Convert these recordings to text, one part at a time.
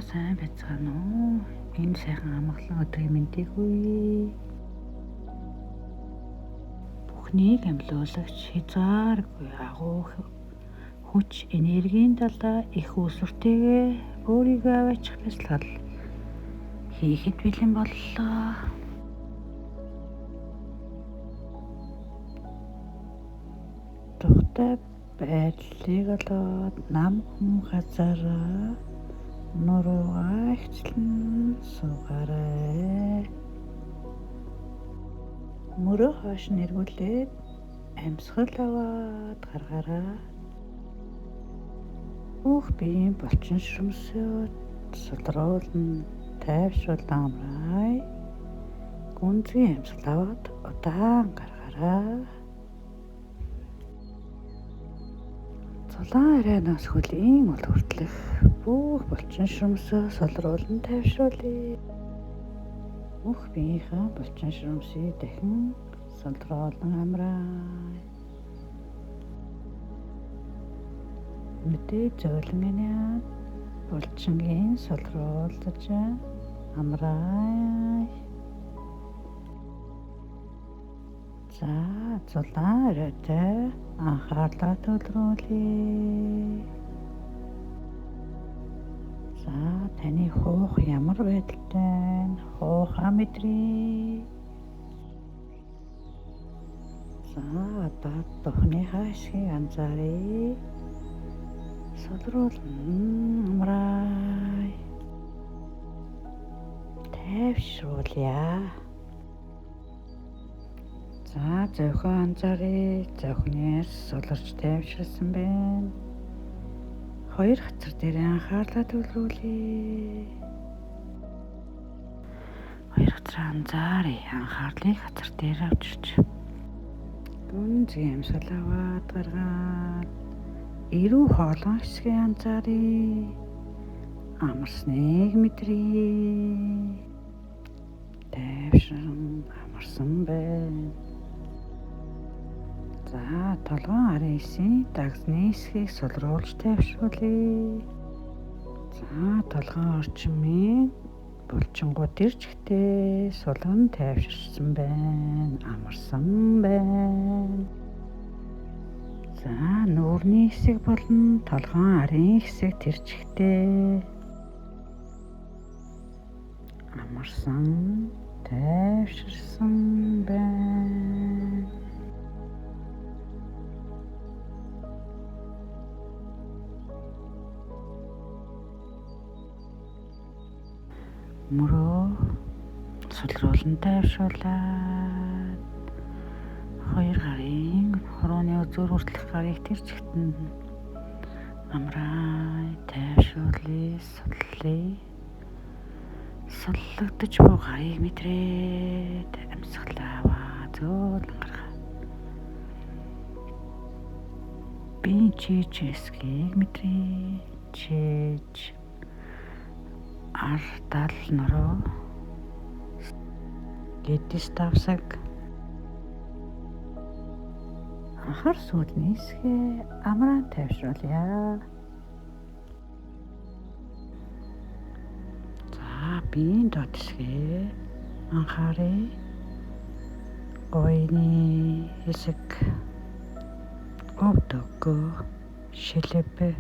сайн байцгаана уу? Энэ сайхан амгалан өдрийн мэндийг хүргэе. Бүхнийг амьлуулагч хязгааргүй агуу хүч энергийн талаа их усвартэйгээ өөрийгөө аваачих бясалгал хийхэд бэлэн боллоо. Тухтай байдлыг олоод нам хүн газараа нуруугаа ихчлэн суугаарай. Мөрөө хойш нэргүүлээд амьсгал аваад гаргаарай. Бүх биеийн булчин шүмсөд сулруулан тайвшруулан амраа. Гүнзгий амьсгал аваад удаан гаргаарай. Цулаан арайнаас хөлийн уул хүртэлх бүх булчин шүмсөө сулруулан тайвшруулъя. Бүх биеийнхээ булчин шүмсийг дахин сулруулан амраа. Мэдээ зөөлөнгөний булчингийн сулруулж амраа. За цулаан арайтай анхаарлаа төвлөрүүлье. За таны хуух ямар байдалтай хуухаа мэдрээ. За одоо духны хаашгийг анзааръя. Сулруулан амраа. Тайвшруулъя. За зөөхөө анзааръя. Зөөхнөөс суларч тайвширсан байна. Хоёр хацар дээр анхаарлаа төвлөрүүлье. Хоёр хацар анзааръя. Анхаарлыг хацар дээр авчирч. Гүнзгий амьсгал аваад гаргаад эрүү хоолой хэсгийг анзааръя. Амарсныг мэдрээ. Тайвшран амарсан байна. За толгойн арын хэсгийн дагсны хэсгийг сулруулж тайвшруулъя. За толгойн орчмын булчингууд ирчгтээ сулган тайвширсан байна. Амарсан байна. За нүүрний хэсэг болон толгойн арын хэсэг тэрчгтээ амарсан тайвширсан байна. Мөрөө сулруулан тайвшруулаад хоёр гарын хорооны үзүүр хүртэлх гарыг тэр чигтэн амраа. Тайвшруулъя, суллъя. Суллагдаж буй гарыг мэдрээд амьсгалаа аваа зөөлөн гаргаа. Би чийж эсгийг мэдрээ. Чийж ардал нуруу гэдэс давсаг анхаар сүүлний хэсгээ амраа тайвшруулъя. За биеийн доод хэсгээ анхааръя. Гойны хэсэг өвдөгөө шилбэ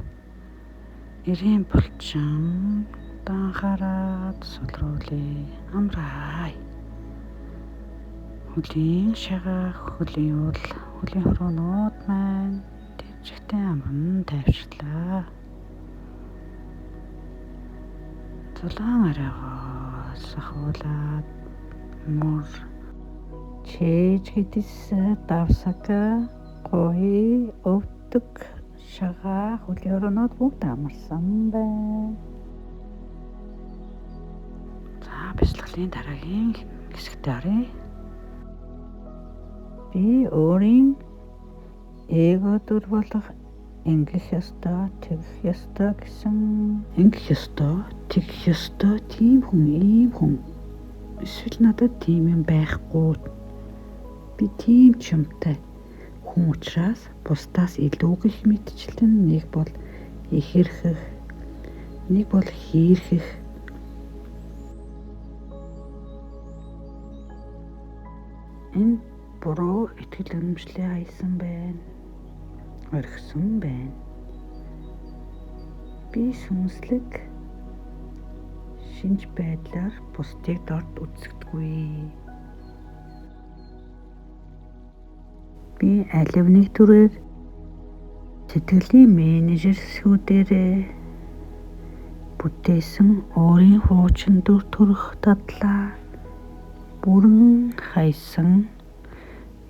эрийн булчин анхаарад сулруулъя. Амраа. Хөлийн шагаах, хөлийн уул, хөлийн хороонууд маань тэвчгтээ амран тайвшрлаа. Цулаан арайгаа сахуулаад мөр чээж гэдэс давсаг гой өвдөг шагаах, хөлийн хороонууд бүгд амарсан байна. Бясалгалын дараагийн хэсэгт оръё. Би өөрийн эго дүр болох ингэх ёстой, тэгэх ёстой гэсэн ингэх ёстой, тэгэх ёстой тийм хүн, ийм хүн эсвэл надад тийм юм байхгүй. Би тийм ч юмтай хүн учраас бусдаас илүү гэх мэтчлэн нэг бол их эрхэх нэг бол хийрхэх. Энэ буруу итгэл үнэмшлээ хайсан байна. Орхисон байна. Би сүнслэг шинж байдлаар бусдыг дорд үзэгдэггүй. Би алив нэг төрөөр сэтгэлийн менежерсүүдээрээ бүтээсэн өөрийн хуучин дүр төрх дадлаа бүрэн хайсан,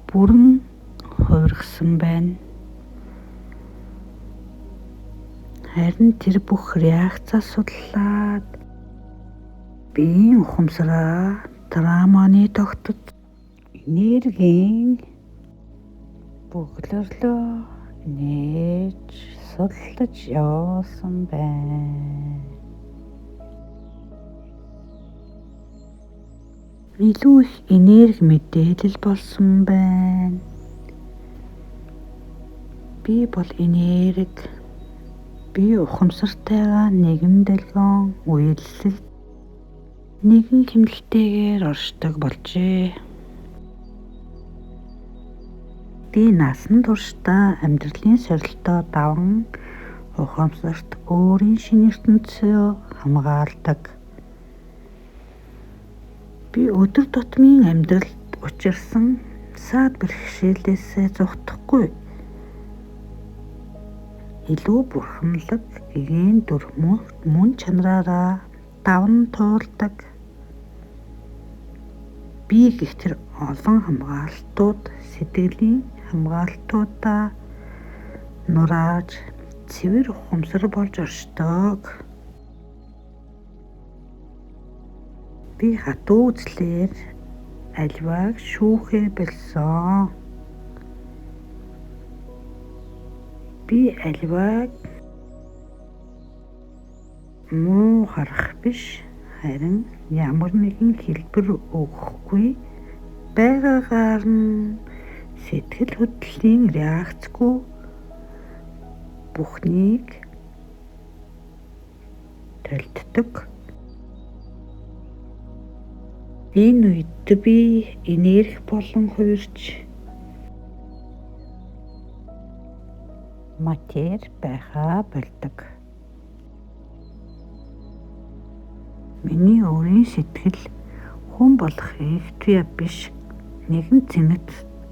бүрэн хувиргасан байна. Харин тэр бүх реакцаа судлаад биеийн ухамсараа травманы тогтод энергийн бөглөрлөө нээж судлаж явсан байна. Илүү их энерги мэдээлэл болсон байна. Би бол энерги, би ухамсартайгаа нэгэн дэлгэн үйлсэлд нэгэн хэмнэлтэйгээр оршдог болжээ. Би насан туршдаа амьдралын сорилтоо даван ухамсарт өөрийн шинэ ертөнцөө хамгаалдаг. Би өдөр тутмын амьдралд учирсан саад бэрхшээлээсээ зугтахгүй. Илүү бурханлаг эгийн дүр мөн чанараараа даван туулдаг. Би гэх тэр олон хамгаалтууд сэтгэлийн хамгаалтуудаа нурааж цэвэр ухамсар болж оршдог. Би хатуу үзлээр аливааг шүүхээ болсон. Би аливааг муу харах биш, харин ямар нэгэн хэлбэр өгөхгүй байгаагаар нь сэтгэл хөдлөлийн реакцгүй бүхнийг толддог. Энэ үед би энерги болон хувирч матер байхаа болдог. Миний өөрийн сэтгэл хүн болохыг түе биш нэгэн цэнэт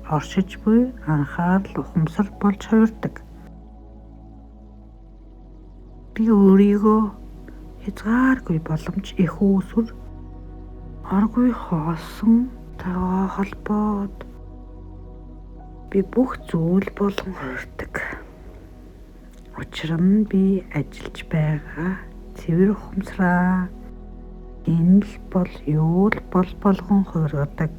оршиж буй анхаарал ухамсар болж хувирдаг. Би өөрийгөө хязгааргүй боломж их үүсвэр аргүй хоосон тагаа холбоод би бүх зүйл болон хувирдаг. Учир нь би ажиллаж байгаа цэвэр ухамсараа энэ л бол юу л болгон хувиргадаг.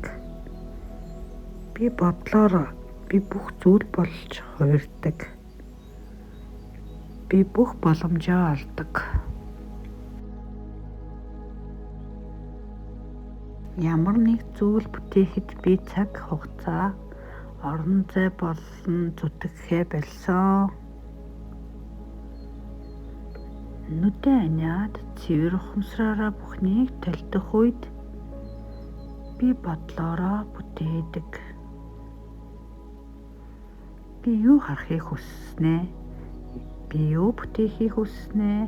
Би бодлоор би бүх зүйл болж хувирдаг. Би бүх боломжоо олдог. Ямар нэг зүйл бүтээхэд би цаг хугацаа, орон зай болон зүтгэхээ болсон. Нүдэ аниад цэвэр ухамсараараа бүхнийг толдох үед би бодлоороо бүтээдэг. Би юу харахыг хүсснэ? Би юу бүтээхийг хүсснэ?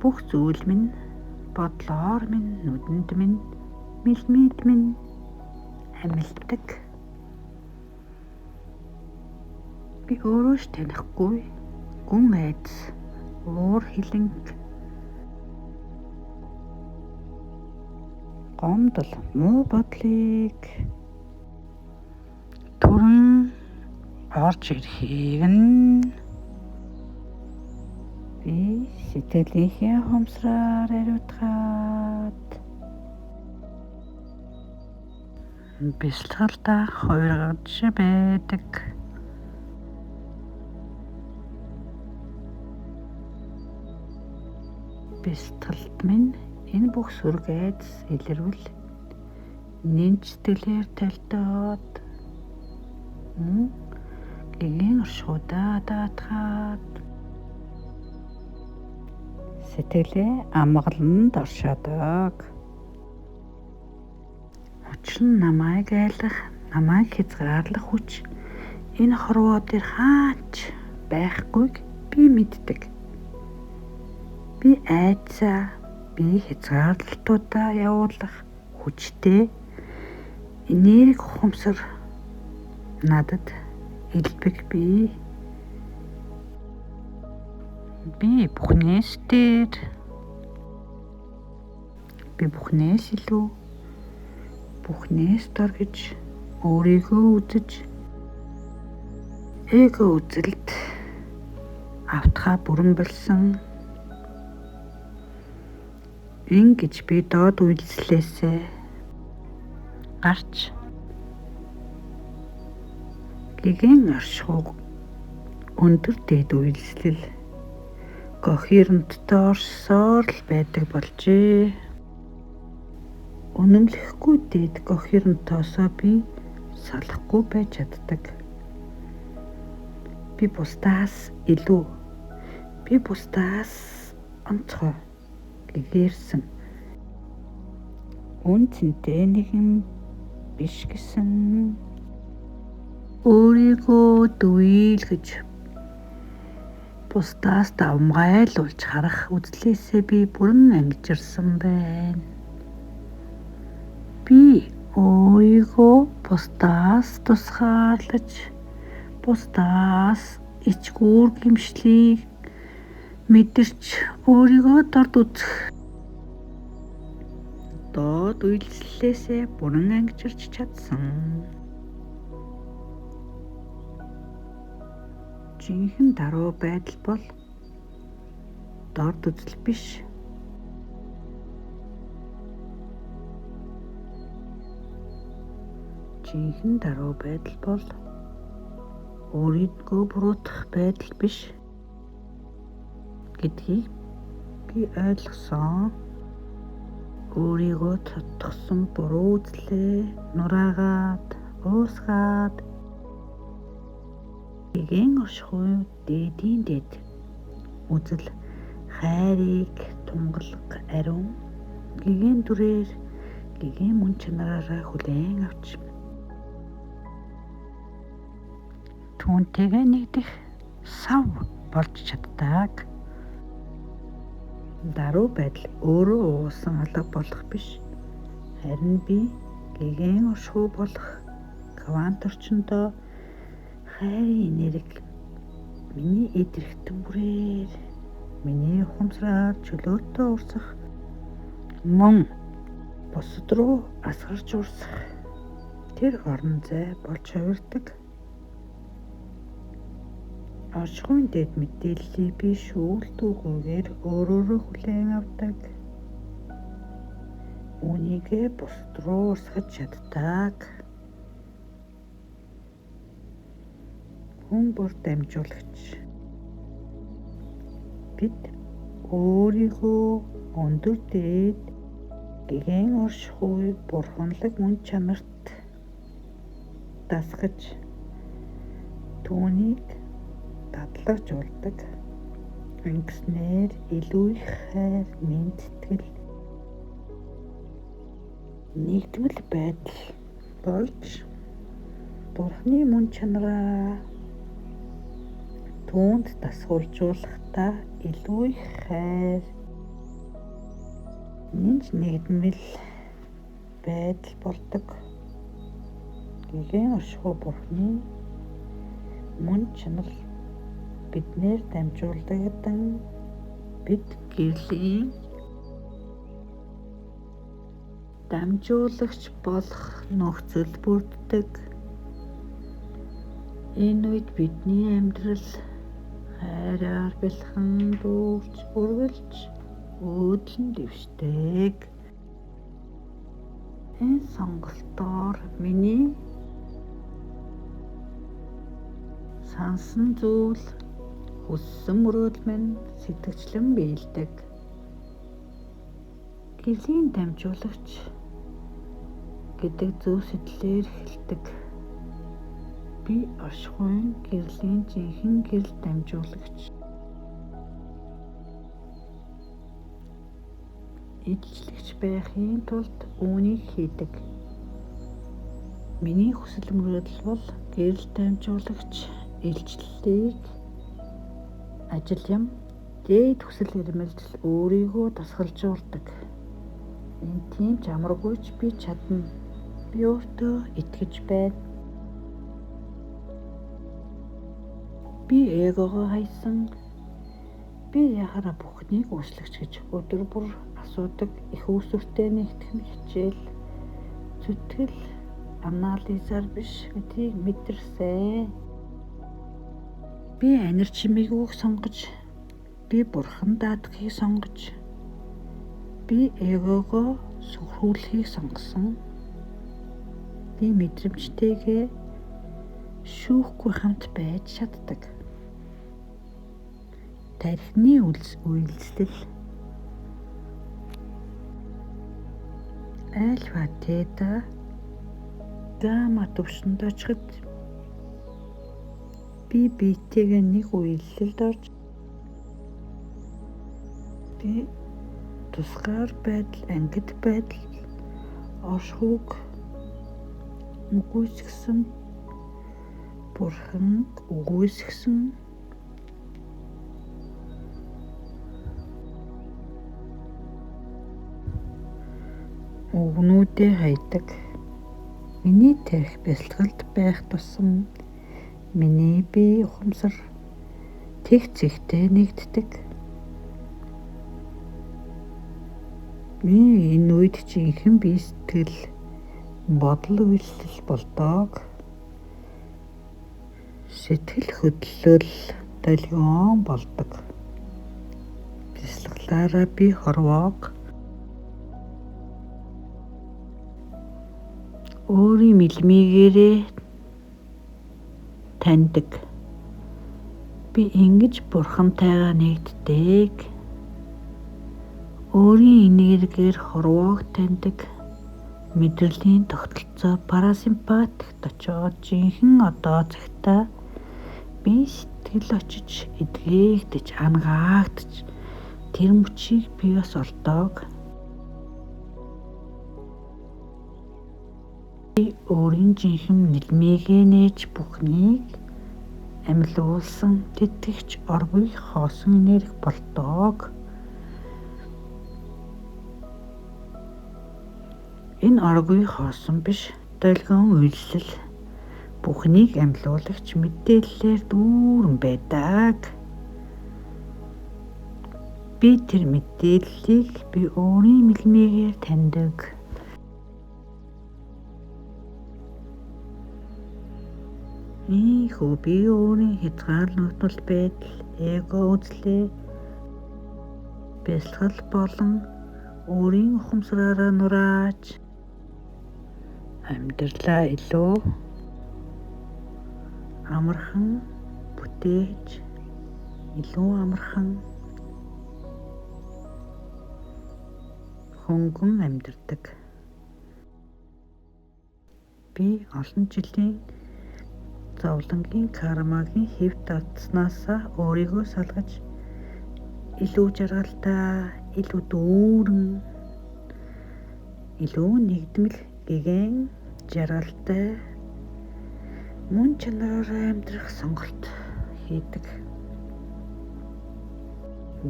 Бүх зүйл минь, бодлоор минь, нүдэнд минь, мэлмид минь амилдаг. Би өөрөөс танихгүй гүн айдас, уур хилэнг, гомдол, муу бодлыг түрэн орж ирэхийг нь би сэтгэлийнхээ ухамсараар ариутгаад бэлтгэлдээ хувиргаж байдаг. Бэлтгэлд минь энэ бүх сүрэг айдас илэрвэл нэмжтгэлээр талдаад мөн гэгийн оршуудаа даатгаад сэтгэлээ амгаланд оршоодог. Учир нь намайг айлах, намайг хязгаарлах хүч энэ хорвоо дээр хаач байхгүйг би мэддэг. Би айцаа, би хязгаарлалтуудаа явуулах хүчтэй энерги ухамсар надад элбэг би бүхнээс дээр, би бүхнээс илүү, бүхнээс дор гэж өөрийгөө үзэж эго үзэлд автхаа бүрэн болсон. Ингэж би доод үйлслээсээ гарч гэгэн оршихуйг өндөр дээд үйлслэл кохеренттэй орсоор л байдаг болжээ. Үнэмлэхгүй дээд кохерентоосоо би салахгүй байж чаддаг. Би бусдаас илүү, би бусдаас онцгой гэгэрсэн үнцэнтэй нэгэн биш гэсэн өөрийгөө дүйл гэж бусдаас давмгайлуулж харах үзлээсээ би бүрэн ангижирсан байна. Би өөрийгөө бусдаас тусгаарлаж, бусдаас ичгүүр гэмшлийг мэдэрч өөрийгөө дорд үзэх доод үйлслээсээ бүрэн ангижирч чадсан. Жинхэнэ даруй байдал бол дорд үзэл биш. Жинхэнэ даруй байдал бол өөрийгөө буруутгах байдал биш гэдгийг би ойлгосон. Өөрийгөө тодтогсон буруу үзлээ нураагаад, уусгаад гэгэн оршихуй дээдийн дээд үзэл хайрыг тунгалаг ариун гэгэн дүрээр, гэгэн мөн чанараараа хүлээн авч түүнтэйгээ нэгдэх сав болж чаддаг. Даруй байдал өөрөө уусан алга болох биш. Харин би гэгэн оршихуй болох квант орчиндөө хайрын энерги миний эдэрхтэн бүрээр, миний ухамсараар чөлөөтэй урсах, мөн бусад руу асгарч урсах тэр орон зай болж хувирдаг. Оршихуйн дэд мэдээллийг би шүүлтүүгүйгээр өөрөөрөө хүлээн авдаг. Үүнийгээ бусад руу урсгаж чаддаг. Хүн бүр дамжуулагч. Бид өөрийгөө өндөр дээд гэгэн оршихуй бурханлаг мөн чанарт дасгаж түүнийг дадлагжуулдаг. Ингэснээр илүү их хайр, мэдтгэл, нэгдмэл байдал болж Бурхны мөн чанараа түүнд дасгуулжуулахдаа илүү их хайр, нэгдмэл байдал болдог. Гэгэн оршихуй Бурхны мөн чанар биднээр дамжуулдаг. Бид гэрлийн дамжуулагч болох нөхцөл бүрддэг. Энэ үед бидний амьдрал хайраар бэлхэн дүүрч үргэлж өөдлөн дэвшдэг. Энэ сонголтоор миний сансан зүйл, хүссэн мөрөөдөл минь сэтгэгчлэн биелдэг. Гэрлийн дамжуулагч гэдэг зөв сэтлээр эхэлдэг. Би оршихуйн гэрлийн жинхэнэ гэрэл дамжуулагч. ижлэгч байхын тулд үүнийг хийдэг. Миний хүсэл мөрөөдөл бол гэрэл дамжуулагч, илчлэлийг, ажил юм, дээд хүсэл эрмэлзэл өөрийгөө тасгалжуулдаг. Энэ тийм ч амаргүйч би чадна. Би өөртөө итгэж байна. Би эгогоо хайсан. Би яхаараа бүхнийг үүсгэж гэж өдөр бүр асуудаг их үүсвэртэй нэгтгэх хичээл, зүтгэл, анализаар биш гэдгийг мэдэрсэн. Би анир чимээгүйг сонгож, би бурхан даадахыг сонгож, би эгогоо сүрхүүлэхийг сонгосон. Би мэдрэмжтэйгээ шүүхгүй хамт байж чаддаг. Тархины үйлслэл альфа тета гамма төвшөнд очиход би биетэйгээ нэг үйлсэлд орж би тусгаар байдал, ангид байдал, оршихуг үгүйсгсэн, бурхан үгүйсгсэн өгнүүдээ хайдаг. Миний тарих бэлтгэлд байх тусам миний бие ухамсар тэг зэгтэй нэгддэг. Би энэ үед жинхэнэ бие сэтгэл, бодол үйлсэл болдог. Сэтгэл хөдлөл долгион болдог. Бясалгалаараа би хорвоог өөрийн мэлмигээрээ таньдаг. Би ингэж бурхантайгаа нэгддэг. Өөрийн энергээр хорвоог таньдаг. Мэдрэлийн тогтолцоо парасимпатикт очоод жинхэнэ одоо цагтаа би сэтгэл очиж эдгээгдэж, ангаагдж тэр мөчийг би бас олдог. Би өөрийн жинхэнэ нэлмигээ нээж бүхнийг амьлуулсан тэтгэгч оргий хоосон энерги болдог. Энэ оргий хоосон биш, долгион үйлсэл бүхнийг амьлуулагч мэдээллээр дүүрэн байдаг. Би тэр мэдээллийг би өөрийн мэлмигээр таньдаг. Ийхүү би өөрийн хязгаарлагдмал байдал, эго үзлээ, бэлтгэл болон өөрийн ухамсараараа нурааж амьдралаа илүү амархан бүтээж, илүү амархан хөнгөн амьдардаг. Би олон жилийн зовлонгийн кармагийн хэв татснаасаа өөрийгөө салгаж илүү жаргалтай, илүү дүүрэн, илүү нэгдмэл гэгэн жаргалтай мөн чанараараа амьдрах сонголт хийдэг.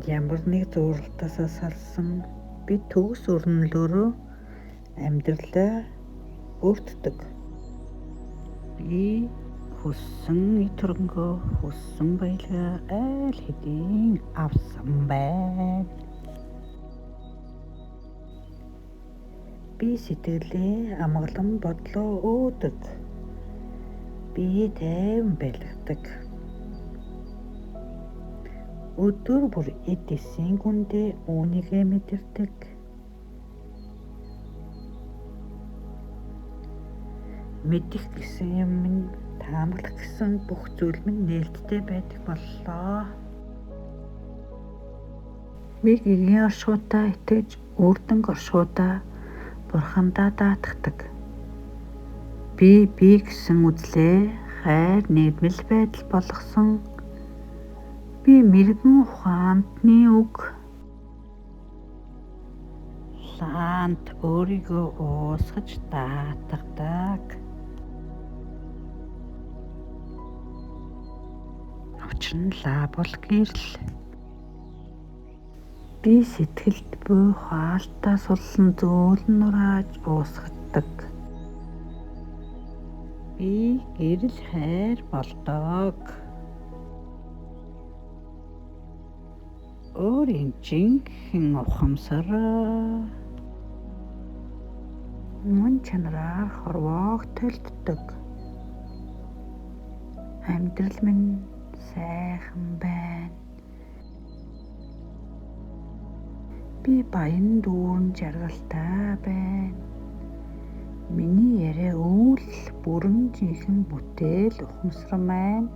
Ямар нэг зууралтаасаа салсан би төгс өрнөлөөрөө амьдралаа өөртдөг. Би хүссэн төрөнгөө, хүссэн баялгаа аль хэдийн авсан байна. Би сэтгэлээ амгалан бодлоо өөдөг. Би тайван байлгадаг. Өдөр бүр эд эсийн гүндээ үүнийгээ мэдэрдэг. Мэдэх гэсэн юм минь, таамаглах гэсэн бүх зүйл минь нээлттэй байдаг боллоо. Би гэгийн оршуудаа итгэж, үрдэнг оршуудаа бурхандаа даатгадаг. Би гэсэн үзлээ хайр нэгдмэл байдал болгосон. Би мэрэгэн ухаантны үг улаанд өөрийгөө уусгаж даатгадаг. Учир нь ла бол гэрэл. Би сэтгэлд буй хаалтаа сулсан зөөлөн нурааж уусгаддаг. Би гэрэл хайр болдог. Өөрийн жинхэнэ ухамсараа мөн чанараар хорвоог төлддөг. Амьдрал минь сайхан байна. Би баян дүүрэн жаргалтай байна. Миний яриа үйл бүрэн жинхэнэ бүтээл ухамсар маань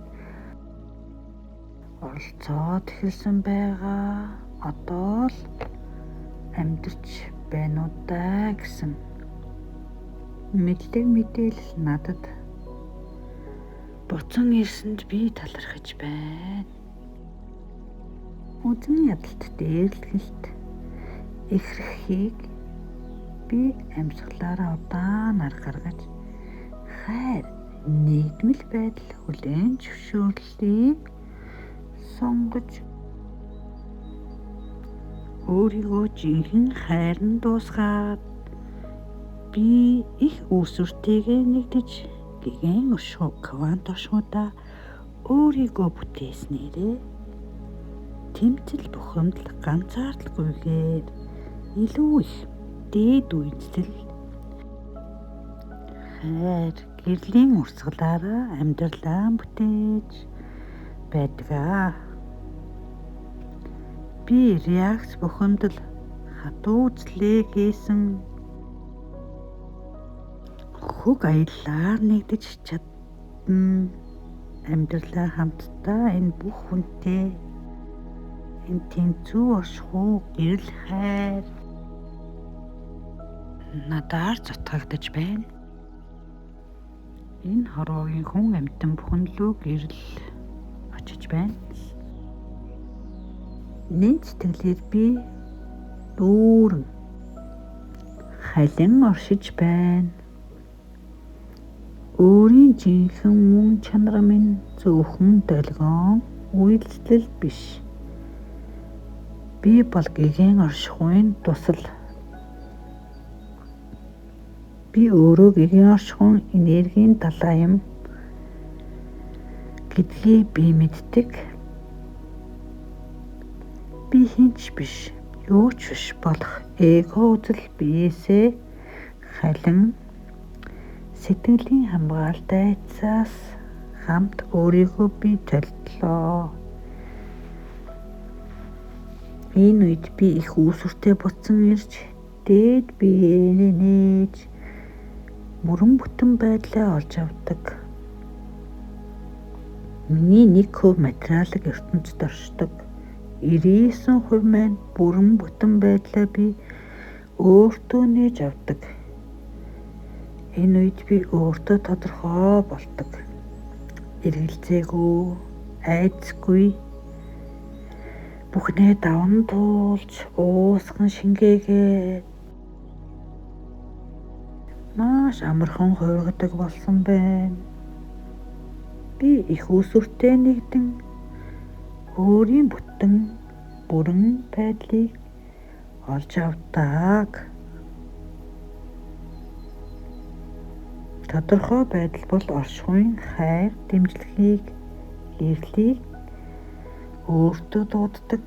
оролцоод эхэлсэн байгаа. Одоо л амьдарч байна уу даа гэсэн мэдээлэл надад буцан ирсэнд би талархаж байна. Үзэн ядалт дээрлэлт ихрэхийг би амьсгалаараа удаанаар гаргаж хайр нийгмэл байдал хүлээн зөвшөөрлийг сонгож өөрийгөө жинхэнэ хайранд дуусгаад би их үүсвэртэйгээ нэгдэж гэгэн квант оршуудаа өөрийгөө бүтээснээрээ тэмцэл бухимдал ганцаардалгүйгээр илүү их дээд үйлдэл хайр гэрлийн урсгалаараа амьдралаа бүтээж байдаг. Би реакц бухимдал хатуу үзлээ хийсэн хөг аяллаар нэгдэж чадна. Амьдралаа хамтдаа энэ бүх хүнтэй энэ тэнцүү оршихуй гэрэл хайр надаар зутгагдаж байна. Энэ хорвоогийн хүн амьтан бүхэн лөө гэрэл очиж байна. Нэг сэтгэлээр би дүүрэн халин оршиж байна. Өөрийн жинхэнэ мөн чанар минь зөвхөн долгион үйлдэл биш. Би бол гэгэн оршихуйн тусал. Би өөрөө гэгэн оршихуйн энергийн далаа юм гэдгийг би мэддэг. Би хинч биш, юу ч биш болох эго үзэл биесээ халин сэтгэлийн хамгаалтай эцэс хамт өөрийгөө би төлдлөө. Энэ үед би их үүсвэртэй буцсан ирж дээд биеэ нээж мөрөн бүтэн байдлаа олж авдаг. Миний 1% материалын ертөнцид оршдог. 99% маань бүрэн бүтэн байдлаа би өөртөө нээж авдаг. Энэ үед би өөртөө тодорхой болдог. Эргэлзээгүй, айцгүй, бүхнээ даван туулж, уусган шингээгээд маш амархан хувиргадаг болсон байна. Би их үүсвэртэй нэгдэн өөрийн бүтэн бүрэн байдлыг олж авдаг. Тодорхой байдал бол оршихуйн хайр дэмжлэгийг гэрлийг өөртөө дууддаг.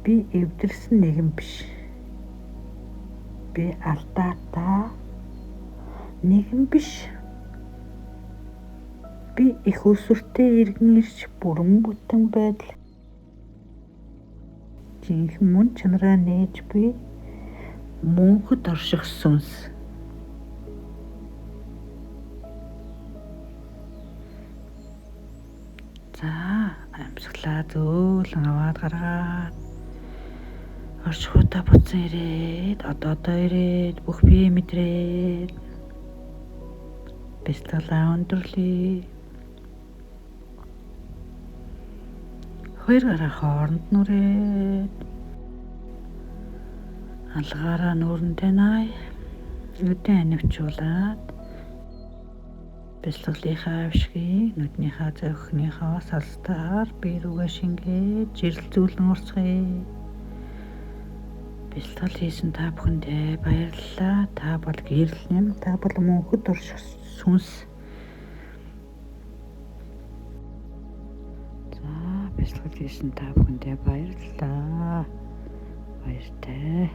Би эвдэрсэн нэгэн биш. Би алдаатай нэгэн биш. Би их усүртэй иргэн ирж бүрэн бүтэн байдал жинхэнэ мөн чанараа нээж би мөнхөд орших сүнс. За амьсгалаа зөөлөн аваад гаргаад оршихуудаа буцсан ирээд одоо ирээд бүх бие мэдрээд бэлтгэлээ өндөрлөе. Хоёр гараа хооронд нүрээд алгаараа нүүрэндээ наая. Нүдэн анивчуулаад бяцлаглынхаа авшгийг нүднийхээ зохихныхоо салстаар бие рүүгээ шингээд жирэлзүүлэн урсгая. Бяцлал хийсэн та бүхэндээ баярлалаа. Та бол гэрэл юм. Та бол мөнхөд сүнс. За бяцлал хийсэн та бүхэндээ баярлалаа. Баяртай.